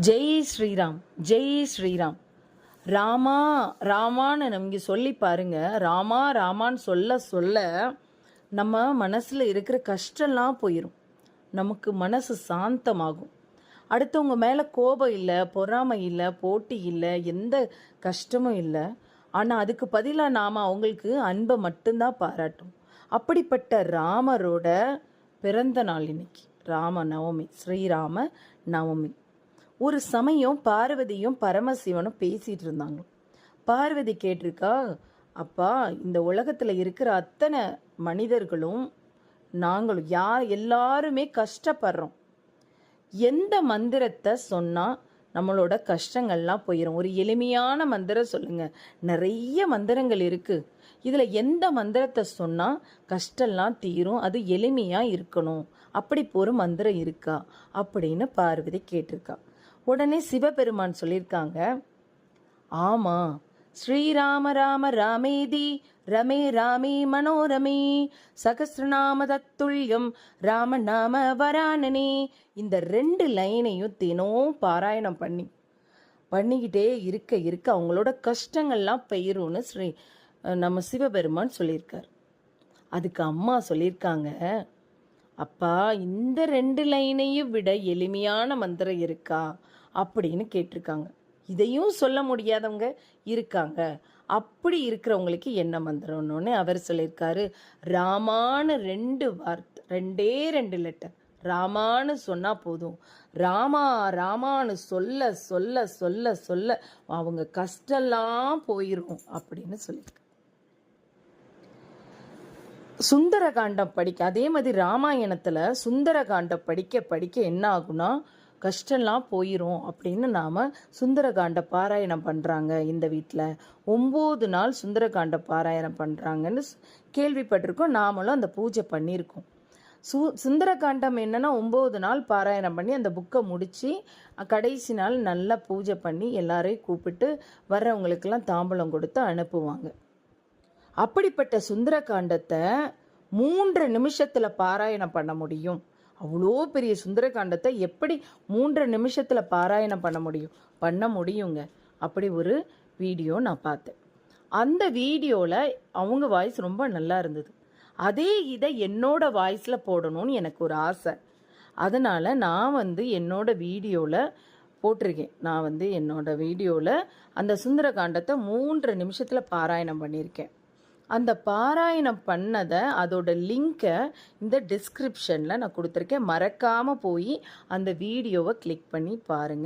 ஜெய் ஸ்ரீராம், ஜெய் ஸ்ரீராம். ராமா ராமான்னு நம்ம சொல்லி பாருங்க. ராமா ராமான்னு சொல்ல சொல்ல நம்ம மனசில் இருக்கிற கஷ்டம்லாம் போயிடும். நமக்கு மனசு சாந்தமாகும். அடுத்தவங்க மேலே கோபம் இல்லை, பொறாமை இல்லை, போட்டி இல்லை, எந்த கஷ்டமும் இல்லை. ஆனால் அதுக்கு பதிலாக நாம் அவங்களுக்கு அன்பை மட்டும்தான் பாராட்டும். அப்படிப்பட்ட ராமரோட பிறந்த நாள் இன்னைக்கு ராம நவமி, ஸ்ரீராம நவமி. ஒரு சமயம் பார்வதியும் பரமசிவனும் பேசிகிட்டு இருந்தாங்க. பார்வதி கேட்டிருக்கா, அப்பா, இந்த உலகத்தில் இருக்கிற அத்தனை மனிதர்களும் நாங்களும் எல்லாருமே கஷ்டப்படுறோம். எந்த மந்திரத்தை சொன்னால் நம்மளோட கஷ்டங்கள்லாம் போயிடும்? ஒரு எளிமையான மந்திரம் சொல்லுங்கள். நிறைய மந்திரங்கள் இருக்குது. இதில் எந்த மந்திரத்தை சொன்னால் கஷ்டம்லாம் தீரும், அது எளிமையாக இருக்கணும், அப்படி ஒரு மந்திரம் இருக்கா அப்படின்னு பார்வதி கேட்டிருக்கா. உடனே சிவபெருமான் சொல்லியிருக்காங்க, ஆமாம், ஸ்ரீராம ராம ராமேதி ரமே ராமே மனோரமே சகஸ்ரநாம தத்துல்யம் ராம நாம வரானனே. இந்த 2 லைனையும் தினம் பாராயணம் பண்ணிக்கிட்டே இருக்க அவங்களோட கஷ்டங்கள்லாம் பெயரும்னு நம்ம சிவபெருமான் சொல்லியிருக்கார். அதுக்கு அம்மா சொல்லியிருக்காங்க, அப்பா, இந்த 2 லைனையும் விட எளிமையான மந்திரம் இருக்கா அப்படின்னு கேட்டிருக்காங்க. இதையும் சொல்ல முடியாதவங்க இருக்காங்க. அப்படி இருக்கிறவங்களுக்கு என்ன மந்திரம்னு அவர் சொல்லியிருக்காரு, ராமான்னு 2 வார்த்தை, 2 லெட்டர். ராமான்னு சொன்னால் போதும். ராமா ராமான்னு சொல்ல சொல்ல சொல்ல சொல்ல அவங்க கஷ்டம்லாம் போயிடும் அப்படின்னு சொல்லியிருக்காங்க. சுந்தரகாண்டம் படிக்க, அதே மாதிரி ராமாயணத்தில் சுந்தரகாண்டம் படிக்க படிக்க என்ன ஆகுனா கஷ்டம்லாம் போயிடும் அப்படின்னு நாம் சுந்தரகாண்ட பாராயணம் பண்ணுறாங்க. இந்த வீட்டில் 9 நாள் சுந்தரகாண்ட பாராயணம் பண்ணுறாங்கன்னு கேள்விப்பட்டிருக்கோம். நாமளும் அந்த பூஜை பண்ணியிருக்கோம். சுந்தரகாண்டம் என்னென்னா 9 நாள் பாராயணம் பண்ணி அந்த புக்கை முடித்து கடைசி நாள் நல்லா பூஜை பண்ணி எல்லாரையும் கூப்பிட்டு வர்றவங்களுக்கெல்லாம் தாம்பூலம் கொடுத்து அனுப்புவாங்க. அப்படிப்பட்ட சுந்தரகாண்டத்தை 3 நிமிஷத்தில் பாராயணம் பண்ண முடியும்? அவ்வளோ பெரிய சுந்தரகாண்டத்தை எப்படி 3 நிமிஷத்தில் பாராயணம் பண்ண முடியுங்க. அப்படி ஒரு வீடியோ நான் பார்த்தேன். அந்த வீடியோவில் அவங்க வாய்ஸ் ரொம்ப நல்லா இருந்தது. அதே இதை என்னோட வாய்ஸில் போடணும்னு எனக்கு ஒரு ஆசை. அதனால் நான் என்னோட வீடியோவில் போட்டிருக்கேன். நான் என்னோட வீடியோவில் அந்த சுந்தரகாண்டத்தை 3 நிமிஷத்தில் பாராயணம் பண்ணியிருக்கேன். அந்த பாராயணம் பண்ணதை அதோட லிங்கை இந்த டிஸ்கிரிப்ஷனில் நான் கொடுத்துருக்கேன். மறக்காமல் போய் அந்த வீடியோவை கிளிக் பண்ணி பாருங்கள்.